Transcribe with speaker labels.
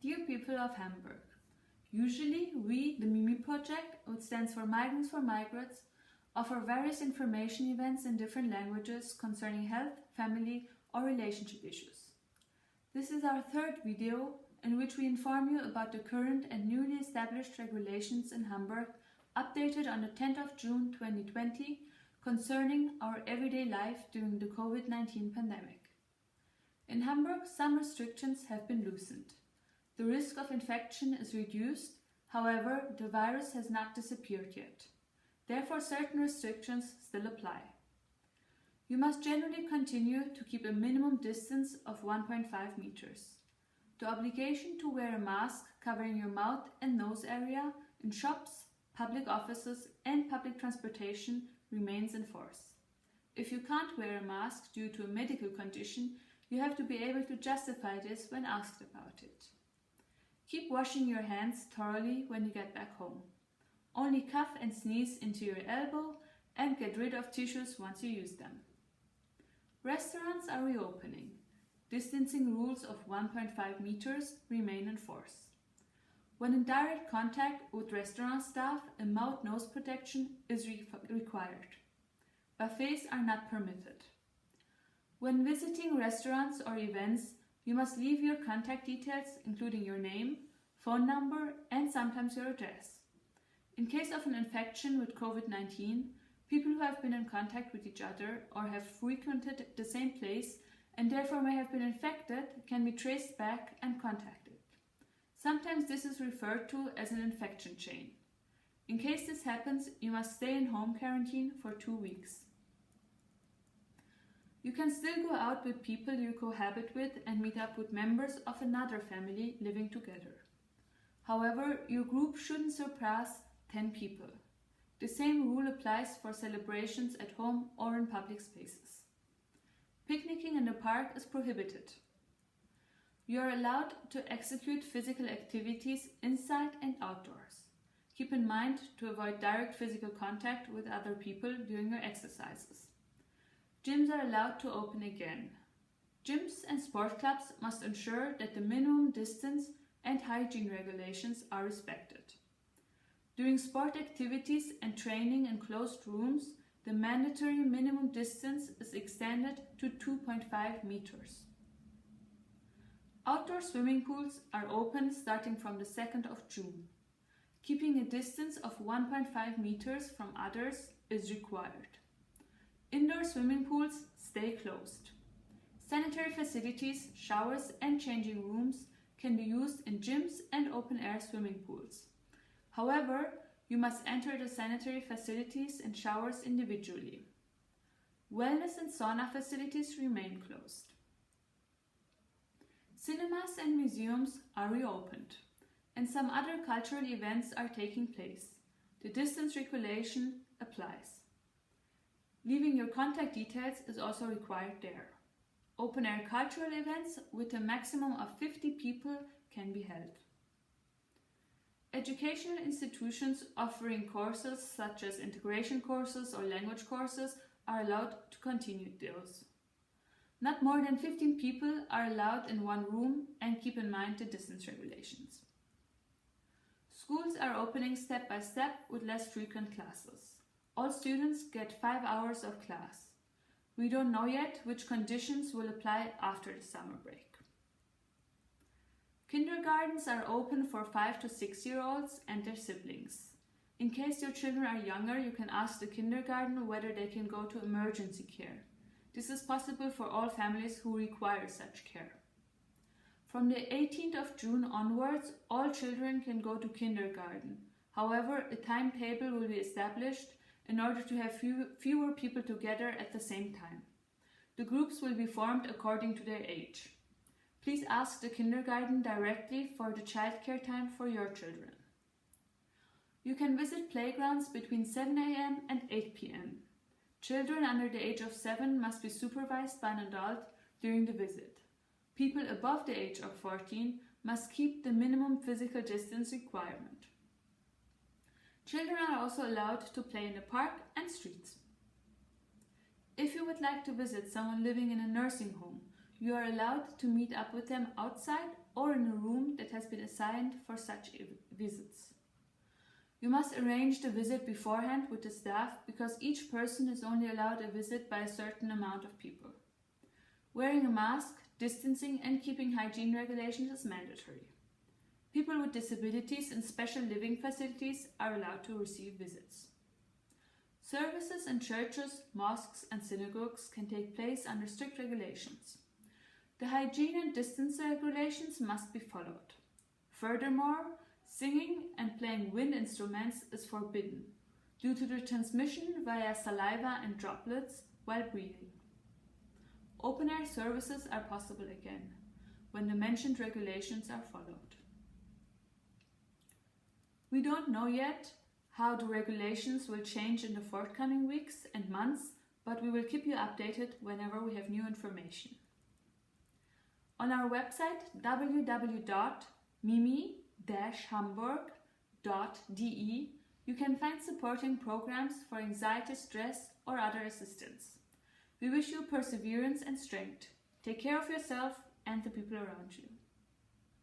Speaker 1: Dear people of Hamburg, usually we, the MIMI project, which stands for Migrants for Migrants, offer various information events in different languages concerning health, family or relationship issues. This is our third video in which we inform you about the current and newly established regulations in Hamburg updated on the 10th of June 2020 concerning our everyday life during the COVID-19 pandemic. In Hamburg, some restrictions have been loosened. The risk of infection is reduced, however, the virus has not disappeared yet. Therefore, certain restrictions still apply. You must generally continue to keep a minimum distance of 1.5 meters. The obligation to wear a mask covering your mouth and nose area in shops, public offices and public transportation remains in force. If you can't wear a mask due to a medical condition, you have to be able to justify this when asked about it. Keep washing your hands thoroughly when you get back home. Only cough and sneeze into your elbow and get rid of tissues once you use them. Restaurants are reopening. Distancing rules of 1.5 meters remain in force. When in direct contact with restaurant staff, a mouth-nose protection is required. Buffets are not permitted. When visiting restaurants or events, you must leave your contact details, including your name, phone number, and sometimes your address. In case of an infection with COVID-19, people who have been in contact with each other or have frequented the same place and therefore may have been infected can be traced back and contacted. Sometimes this is referred to as an infection chain. In case this happens, you must stay in home quarantine for 2 weeks. You can still go out with people you cohabit with and meet up with members of another family living together. However, your group shouldn't surpass 10 people. The same rule applies for celebrations at home or in public spaces. Picnicking in the park is prohibited. You are allowed to execute physical activities inside and outdoors. Keep in mind to avoid direct physical contact with other people during your exercises. Gyms are allowed to open again. Gyms and sport clubs must ensure that the minimum distance and hygiene regulations are respected. During sport activities and training in closed rooms, the mandatory minimum distance is extended to 2.5 meters. Outdoor swimming pools are open starting from the 2nd of June. Keeping a distance of 1.5 meters from others is required. Indoor swimming pools stay closed. Sanitary facilities, showers and changing rooms can be used in gyms and open-air swimming pools. However, you must enter the sanitary facilities and showers individually. Wellness and sauna facilities remain closed. Cinemas and museums are reopened, and some other cultural events are taking place. The distance regulation applies. Leaving your contact details is also required there. Open-air cultural events with a maximum of 50 people can be held. Educational institutions offering courses such as integration courses or language courses are allowed to continue those. Not more than 15 people are allowed in one room, and keep in mind the distance regulations. Schools are opening step by step with less frequent classes. All students get 5 hours of class. We don't know yet which conditions will apply after the summer break. Kindergartens are open for 5 to 6-year-olds and their siblings. In case your children are younger, you can ask the kindergarten whether they can go to emergency care. This is possible for all families who require such care. From the 18th of June onwards, all children can go to kindergarten. However, a timetable will be established in order to have fewer people together at the same time. The groups will be formed according to their age. Please ask the kindergarten directly for the childcare time for your children. You can visit playgrounds between 7 a.m. and 8 p.m. Children under the age of 7 must be supervised by an adult during the visit. People above the age of 14 must keep the minimum physical distance requirement. Children are also allowed to play in the park and streets. If you would like to visit someone living in a nursing home, you are allowed to meet up with them outside or in a room that has been assigned for such visits. You must arrange the visit beforehand with the staff because each person is only allowed a visit by a certain amount of people. Wearing a mask, distancing and keeping hygiene regulations is mandatory. People with disabilities in special living facilities are allowed to receive visits. Services in churches, mosques and synagogues can take place under strict regulations. The hygiene and distance regulations must be followed. Furthermore, singing and playing wind instruments is forbidden due to the transmission via saliva and droplets while breathing. Open-air services are possible again when the mentioned regulations are followed. We don't know yet how the regulations will change in the forthcoming weeks and months, but we will keep you updated whenever we have new information. On our website www.mimi-hamburg.de you can find supporting programs for anxiety, stress or other assistance. We wish you perseverance and strength. Take care of yourself and the people around you.